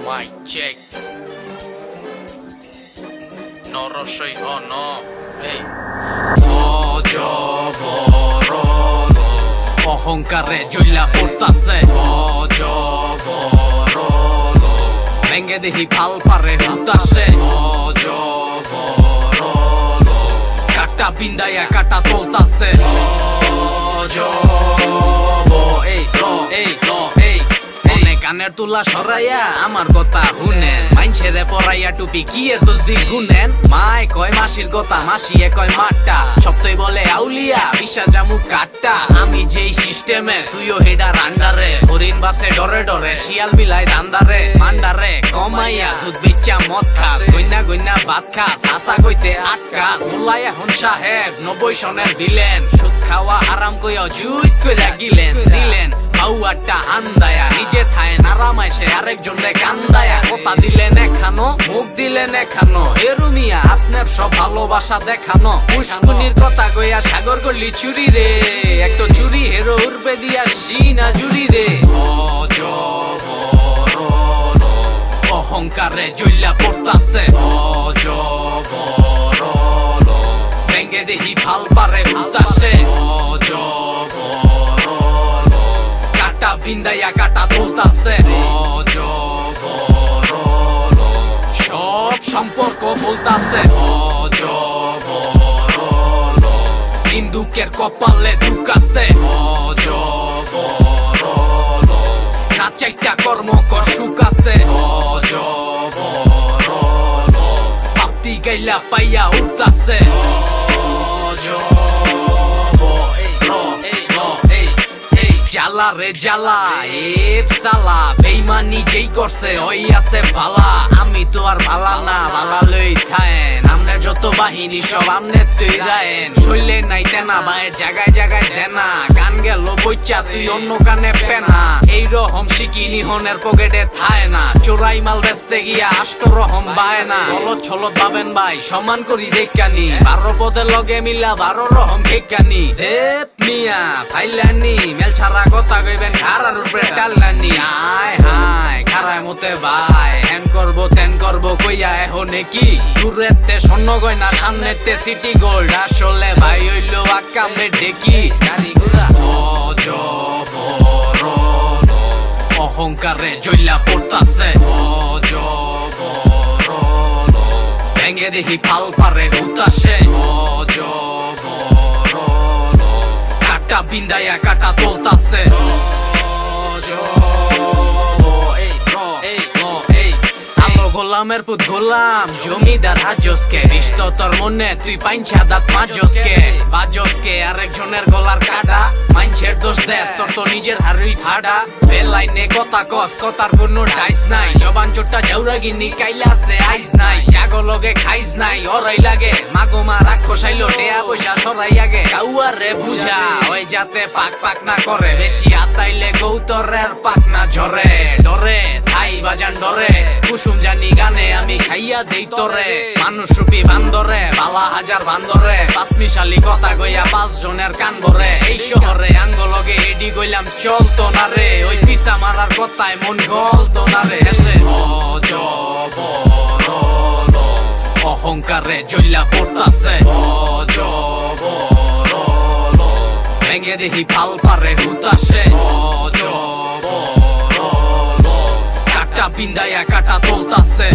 Mic check. নরসই on এই অজবরল অহংকারে জ্বলা পড়তাছে অজবরল ভেঙে দেহি ফাল পারে হুতাছে অজবরল কাটা বিন্দায়া কাটা তোলতাছে অজব এই কানের তুলা সরাইয়া আমার কথা হুনেন মাইনছেরে পরাইয়া টুপি কি এর তসবিহ গুনেন মায় কয় মাসির কথা মাসিয়ে কয় মাঠটা সপ্তাহে বলে আউলিয়া বিশ্বাস জামু কাটটা আমি যেই সিস্টেমে তুইও হেডার আন্ডারে হরিণ বাসে ডরে ডরে শিয়াল বিলাই দান্দারে মান্ডারে কমাইয়া দুধ বেচা মদ খাস গইনা ভাত খাস আসা কইতে আটকাস মুল্লাই এখন সাহেব 90 সনের দিলেন সুদ খাওয়া হারাম কইয়া জুইত কইরা দিলেন বাউয়াটা হান্দায়া নিজে থায় নারামাইছে আরেকজনে কান্দায়া কথা দিলেন এখানো মুখ দিলেন এখানো এরুমিয়া আপনার সব ভালোবাসা দেখানো পুষ্কুনির কথা কইয়া সাগর করলি চুরি রে এক তো চুরি হেরো উড়বে দিয়া সিনা জুড়ি রে অজবরল অহংকারে জ্বলা পড়তাছে অজবরল ভেঙে দেহি ভাল পারে হুতাছে বিন্দায়া কাটা তোলতাছে অজবরল সব সম্পর্ক বলতাছে অজবরল হিন্দুকের কপালে দুকাছে অজবরল না চাইটা কর্ম কর সুখ আছে অজবরল পাপ্তি গাইলা পাইয়া উঠতাছে জ্বালা রে জ্বালা এপ সালা বেইমানি যেই করছে ওই আছে ভালা আমি তো আর ভালা না ভালা লই থায়েন আমনের যত বাহিনী সব আমনের তুই রায়েন শৈলে নাই তেনা বায়ের জায়গায় জায়গায় দেনা গান গেল বইচা তুই অন্য কানে পেনা এই রকম শিকিনি হনের পকেটে থায় না চোরাই মাল বেচতে গিয়া আষ্ট রকম বায় না হলত ছলত ভাবেন ভাই সমান করি দেখানি 12 পদের লগে মিলা 12 রকম খেকানি দেব মিয়া ফাইলানি মেল ছাড়া কথা কইবেন খারার উপরে টাল্লানি আয় হায় খারায় মতে ভাই হেন করবো তেন করবো কইয়া এহনে কি দূরেতে স্বর্ণ গয়না সামনেতে সিটি গোল্ড আসলে ভাই হইলো আকামে ডেকি গাড়ি ঘোড়া অজবরল অহংকারে জ্বলা পড়তাছে অজবরল ভেঙে দেহি ফাল পারে হুতাছে অজবরল কাটা বিন্দায়া কাটা তোলতাছে গোলামের পুত গোলাম জমিদার হাজসকে রিষ্ট তোর মনে তুই পাইনছা দাঁত মাজসকে বাজসকে আরেকজনের গলার কাটা মাইনছের দোষ দেশ তোর তো নিজের হারুই ফাড়া বেলাইনে কথা কস কথার কোনো ডাইস নাই জবান চোটটা জাউরাগিনি কাইলাছে আইস নাই জাগো লগে খাইস নাই ওরাই লাগে মাগো মা রাক্ষস আইলো টেয়া পয়সা সরাই আগে গাউয়ার রে বুঝা ওই যাতে পাক পাক না করে বেশি আতাইলে গৌতরের পাক না ঝরে ডরে থাই বাজান ডরে কুসুম জানি গানে আমি খাইয়া দেই তোরে মানুষ রূপী বান্দরে বালা হাজার বান্দরে পাঁচমিশালি কথা কইয়া 5 জনের কান ভরে এই শহরে আঙ্গলগে এডি কইলাম চলতো না রে ওই পিসা মারার কথায় মন গলতো না রে এসে অজবরল অহংকারে জ্বলা পড়তাছে অজবরল ভেঙে দেহি ফাল পারে হুতাছে অজবরল কাটা বিন্দায়া কাটা তোলতাছে